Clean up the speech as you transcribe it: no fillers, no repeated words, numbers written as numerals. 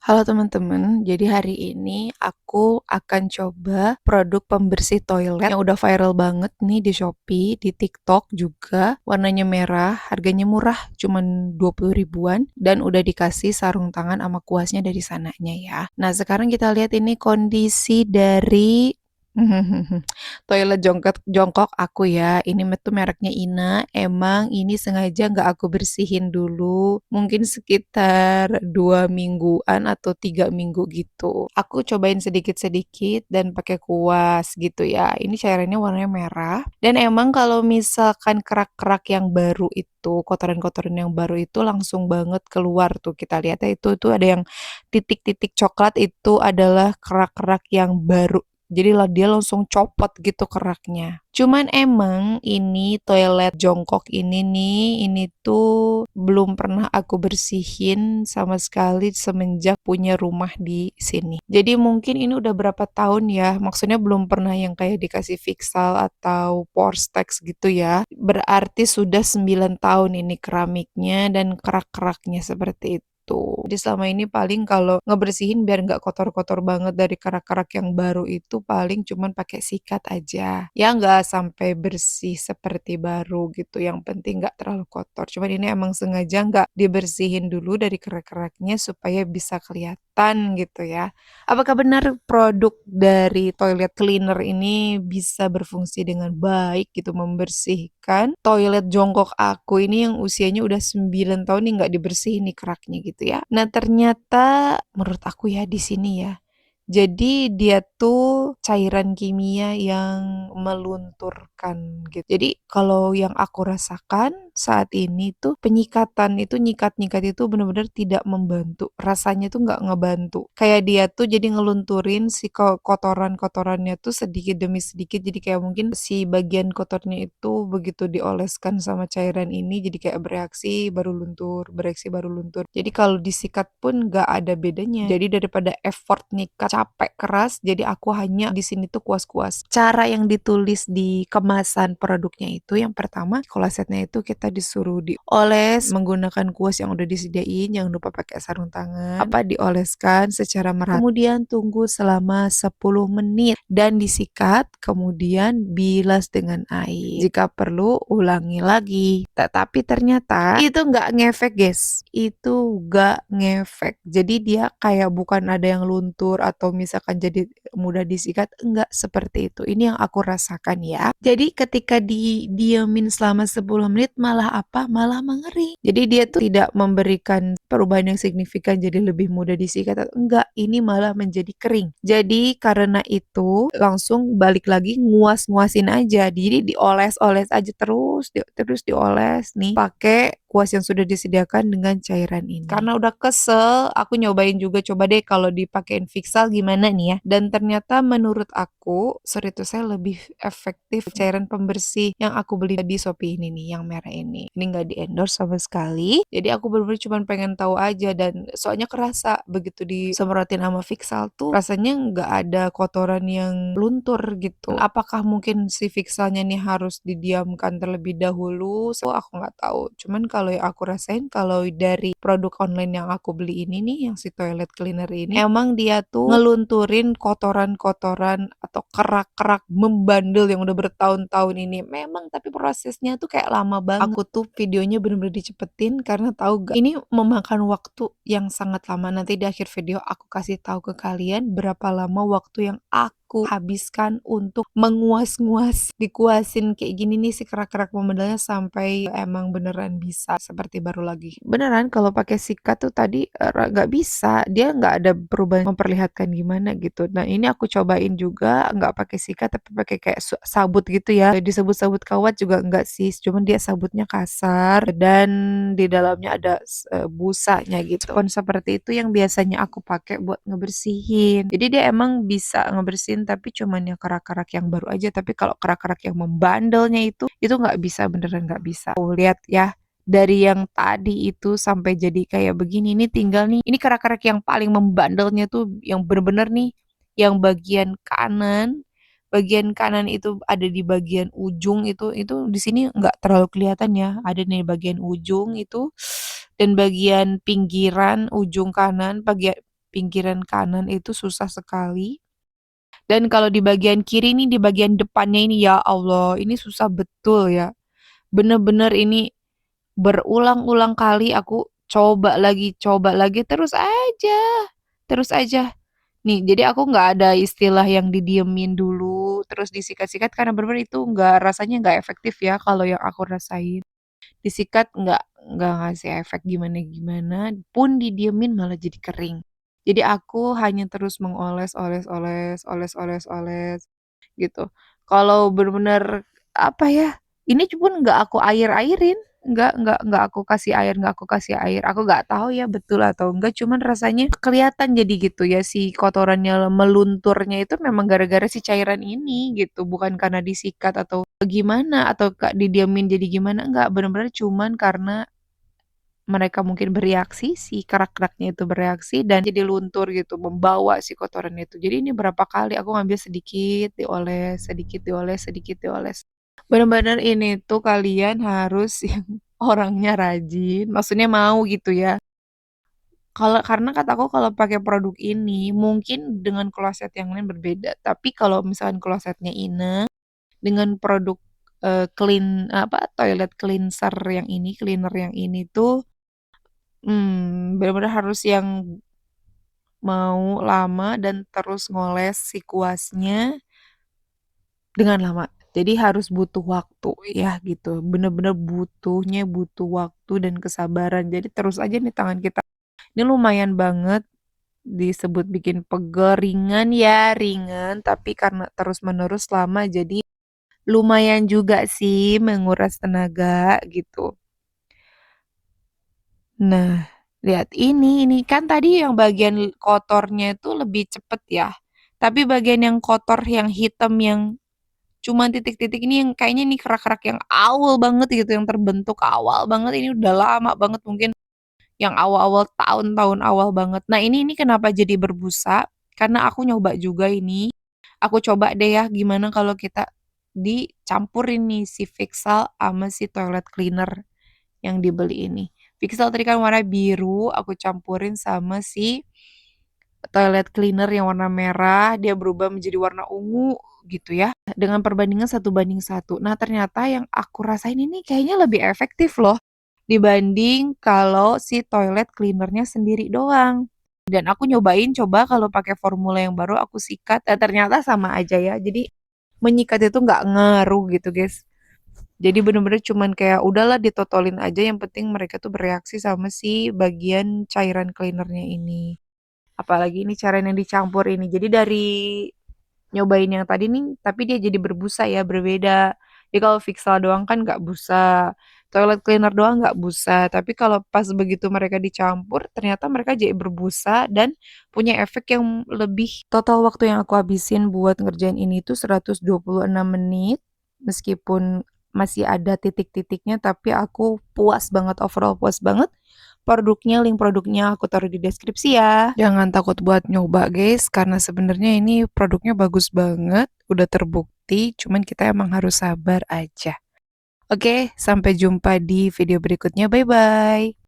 Halo teman-teman, jadi hari ini aku akan coba produk pembersih toilet yang udah viral banget nih di Shopee, di TikTok juga. Warnanya merah, harganya murah, cuman 20 ribuan dan udah dikasih sarung tangan sama kuasnya dari sananya ya. Nah, sekarang kita lihat ini kondisi dari toilet jongkok aku ya. Ini tuh mereknya Ina. Emang ini sengaja nggak aku bersihin dulu. Mungkin sekitar 2 mingguan atau 3 minggu gitu. Aku cobain sedikit-sedikit dan pakai kuas gitu ya. Ini cairannya warnanya merah. Dan emang kalau misalkan kerak-kerak yang baru itu, kotoran-kotoran yang baru itu langsung banget keluar tuh. Kita lihat ya itu tuh ada yang titik-titik coklat itu adalah kerak-kerak yang baru, jadi lah dia langsung copot gitu keraknya. Cuman emang ini toilet jongkok ini nih, ini tuh belum pernah aku bersihin sama sekali semenjak punya rumah di sini. Jadi mungkin ini udah berapa tahun ya, maksudnya belum pernah yang kayak dikasih Fixal atau Porstex gitu ya. Berarti sudah 9 tahun ini keramiknya dan kerak-keraknya seperti itu. Jadi selama ini paling kalau ngebersihin biar nggak kotor-kotor banget dari kerak-kerak yang baru itu paling cuman pakai sikat aja. Ya nggak sampai bersih seperti baru gitu. Yang penting nggak terlalu kotor. Cuman ini emang sengaja nggak dibersihin dulu dari kerak-keraknya supaya bisa kelihatan gitu ya. Apakah benar produk dari toilet cleaner ini bisa berfungsi dengan baik gitu membersihkan toilet jongkok aku ini yang usianya udah 9 tahun nih nggak dibersihin nih keraknya gitu ya. Nah, ternyata menurut aku ya di sini ya, jadi dia tuh cairan kimia yang melunturkan gitu. Jadi kalau yang aku rasakan saat ini tuh penyikatan itu nyikat-nyikat itu benar-benar tidak membantu. Rasanya tuh nggak ngebantu. Kayak dia tuh jadi ngelunturin si kotoran-kotorannya tuh sedikit demi sedikit. Jadi kayak mungkin si bagian kotornya itu begitu dioleskan sama cairan ini jadi kayak bereaksi baru luntur, bereaksi baru luntur. Jadi kalau disikat pun nggak ada bedanya. Jadi daripada effort nyikat capek keras, jadi aku hanya di sini tuh kuas-kuas. Cara yang ditulis di kemasan produknya itu yang pertama, kolasetnya itu kita disuruh dioles menggunakan kuas yang udah disediain, jangan lupa pakai sarung tangan. Dioleskan secara merata. Kemudian tunggu selama 10 menit dan disikat, kemudian bilas dengan air. Jika perlu ulangi lagi. Tetapi ternyata itu nggak ngefek, guys. Itu nggak ngefek. Jadi dia kayak bukan ada yang luntur atau misalkan jadi mudah disikat, enggak seperti itu. Ini yang aku rasakan ya. Jadi ketika didiemin selama 10 menit malah apa? Malah mengering. Jadi dia tuh tidak memberikan perubahan yang signifikan jadi lebih mudah disikat. Enggak, ini malah menjadi kering. Jadi karena itu langsung balik lagi nguas-nguasin aja. Jadi dioles-oles aja terus dioles nih pakai kuas yang sudah disediakan dengan cairan ini. Karena udah kesel, aku nyobain juga coba deh kalau dipakein Fixal gimana nih ya. Dan ternyata menurut aku, sorry tuh saya lebih efektif cairan pembersih yang aku beli di Shopee ini nih, yang merah ini. Ini nggak di-endorse sama sekali. Jadi aku bener-bener cuma pengen tahu aja dan soalnya kerasa begitu disemprotin sama Fixal tuh rasanya nggak ada kotoran yang luntur gitu. Apakah mungkin si Fixalnya nih harus didiamkan terlebih dahulu? So aku nggak tahu. Cuman kalau yang aku rasain kalau dari produk online yang aku beli ini nih, yang si toilet cleaner ini, emang dia tuh ngelunturin kotoran-kotoran atau kerak-kerak membandel yang udah bertahun-tahun ini. Memang tapi prosesnya tuh kayak lama banget. Aku tuh videonya bener-bener dicepetin karena tahu gak, ini memakan waktu yang sangat lama. Nanti di akhir video aku kasih tahu ke kalian berapa lama waktu yang aku habiskan untuk menguas-nguas, dikuasin kayak gini nih si kerak-kerak pemedelnya sampai emang beneran bisa seperti baru lagi. Beneran kalau pakai sikat tuh tadi nggak bisa, dia nggak ada perubahan memperlihatkan gimana gitu. Nah ini aku cobain juga nggak pakai sikat tapi pakai kayak sabut gitu ya. Disebut sabut kawat juga enggak sih, cuman dia sabutnya kasar dan di dalamnya ada busanya gitu. Spons seperti itu yang biasanya aku pakai buat ngebersihin. Jadi dia emang bisa ngebersihin tapi cuman yang kerak-kerak yang baru aja. Tapi kalau kerak-kerak yang membandelnya itu nggak bisa, beneran nggak bisa. Lihat ya, dari yang tadi itu sampai jadi kayak begini, ini tinggal nih, ini kerak-kerak yang paling membandelnya tuh yang bener-bener nih, yang bagian kanan itu ada di bagian ujung itu di sini nggak terlalu kelihatan ya, ada nih bagian ujung itu dan bagian pinggiran ujung kanan, bagian pinggiran kanan itu susah sekali. Dan kalau di bagian kiri nih, di bagian depannya ini, ya Allah, ini susah betul ya. Bener-bener ini berulang-ulang kali aku coba lagi, terus aja. Nih, jadi aku nggak ada istilah yang didiemin dulu, terus disikat-sikat karena bener-bener itu rasanya nggak efektif ya kalau yang aku rasain. Disikat nggak ngasih efek gimana-gimana, pun didiemin malah jadi kering. Jadi aku hanya terus mengoles, oles, oles, oles, oles, oles, gitu. Kalau bener-bener, apa ya, ini pun nggak aku air-airin, nggak aku kasih air, nggak aku kasih air. Aku nggak tahu ya betul atau enggak, cuman rasanya kelihatan jadi gitu ya, si kotorannya melunturnya itu memang gara-gara si cairan ini gitu, bukan karena disikat atau gimana, atau didiamin jadi gimana, enggak, bener-bener cuman karena mereka mungkin bereaksi, si kerak-keraknya itu bereaksi dan jadi luntur gitu, membawa si kotoran itu. Jadi ini berapa kali aku ngambil sedikit, dioles, sedikit dioles, sedikit dioles. Bener-bener ini tuh kalian harus yang orangnya rajin, maksudnya mau gitu ya. Karena kataku kalau pakai produk ini, mungkin dengan kloset yang lain berbeda, tapi kalau misalkan klosetnya Ine, dengan produk, toilet cleanser yang ini, cleaner yang ini tuh, bener-bener harus yang mau lama dan terus ngoles si kuasnya dengan lama. Jadi harus butuh waktu ya gitu, bener-bener butuh waktu dan kesabaran. Jadi terus aja nih tangan kita. Ini lumayan banget disebut bikin pegel, ringan ya, ringan, tapi karena terus-menerus lama jadi lumayan juga sih menguras tenaga gitu. Nah, lihat ini kan tadi yang bagian kotornya itu lebih cepet ya. Tapi bagian yang kotor, yang hitam, yang cuman titik-titik ini yang kayaknya ini kerak-kerak yang awal banget gitu, yang terbentuk awal banget, ini udah lama banget mungkin yang awal-awal tahun-tahun awal banget. Nah ini kenapa jadi berbusa? Karena aku nyoba juga ini. Aku coba deh ya gimana kalau kita dicampurin nih si Fixal sama si toilet cleaner yang dibeli ini. Pixel tadi kan warna biru, aku campurin sama si toilet cleaner yang warna merah, dia berubah menjadi warna ungu gitu ya, dengan perbandingan 1:1. Nah, ternyata yang aku rasain ini kayaknya lebih efektif loh dibanding kalau si toilet cleanernya sendiri doang. Dan aku nyobain coba kalau pakai formula yang baru aku sikat, ternyata sama aja ya. Jadi menyikat itu nggak ngaruh gitu, guys. Jadi bener-bener cuman kayak udahlah ditotolin aja, yang penting mereka tuh bereaksi sama si bagian cairan cleanernya ini. Apalagi ini cara yang dicampur ini. Jadi dari nyobain yang tadi nih, tapi dia jadi berbusa ya, berbeda. Jadi kalau Fixal doang kan nggak busa, toilet cleaner doang nggak busa. Tapi kalau pas begitu mereka dicampur, ternyata mereka jadi berbusa dan punya efek yang lebih. Total waktu yang aku habisin buat ngerjain ini tuh 126 menit. Meskipun masih ada titik-titiknya, tapi aku puas banget, overall puas banget. Link produknya aku taruh di deskripsi ya. Jangan takut buat nyoba guys, karena sebenarnya ini produknya bagus banget, udah terbukti, cuman kita emang harus sabar aja. Oke, sampai jumpa di video berikutnya. Bye bye.